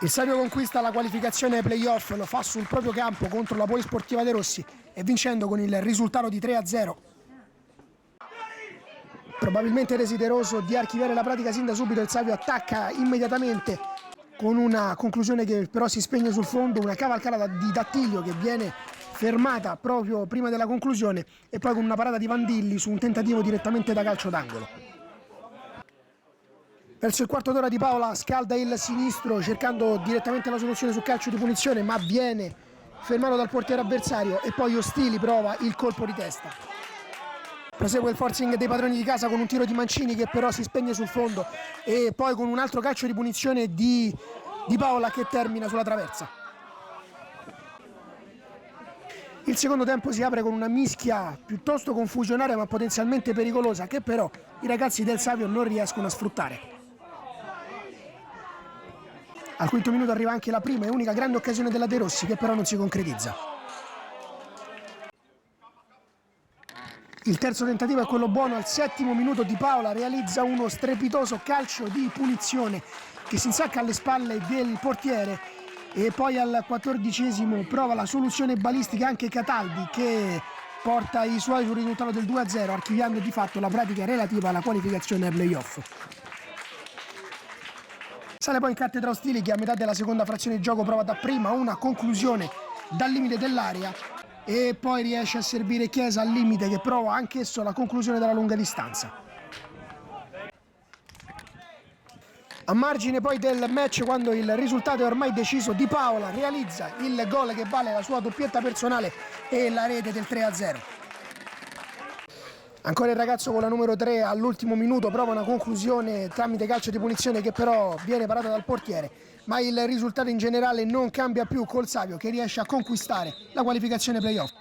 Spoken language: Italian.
Il Savio conquista la qualificazione ai playoff, lo fa sul proprio campo contro la Polisportiva De Rossi e vincendo con il risultato di 3-0. Probabilmente desideroso di archiviare la pratica sin da subito, il Savio attacca immediatamente con una conclusione che però si spegne sul fondo, una cavalcata di Dattilio che viene fermata proprio prima della conclusione e poi con una parata di Vandilli su un tentativo direttamente da calcio d'angolo. Verso il quarto d'ora Di Paola scalda il sinistro cercando direttamente la soluzione su calcio di punizione, ma viene fermato dal portiere avversario e poi Ostili prova il colpo di testa. Prosegue il forcing dei padroni di casa con un tiro di Mancini che però si spegne sul fondo e poi con un altro calcio di punizione di Paola che termina sulla traversa. Il secondo tempo si apre con una mischia piuttosto confusionaria ma potenzialmente pericolosa che però i ragazzi del Savio non riescono a sfruttare. Al quinto minuto arriva anche la prima e unica grande occasione della De Rossi che però non si concretizza. Il terzo tentativo è quello buono, al settimo minuto Di Paola realizza uno strepitoso calcio di punizione che si insacca alle spalle del portiere e poi al 14esimo prova la soluzione balistica anche Cataldi che porta i suoi sul risultato del 2-0 archiviando di fatto la pratica relativa alla qualificazione ai playoff. Sale poi in cattedra Ostili che a metà della seconda frazione di gioco prova dapprima una conclusione dal limite dell'area e poi riesce a servire Chiesa al limite che prova anch'esso la conclusione dalla lunga distanza. A margine poi del match, quando il risultato è ormai deciso, Di Paola realizza il gol che vale la sua doppietta personale e la rete del 3-0. Ancora il ragazzo con la numero 3 all'ultimo minuto prova una conclusione tramite calcio di punizione che però viene parata dal portiere, ma il risultato in generale non cambia più col Savio che riesce a conquistare la qualificazione playoff.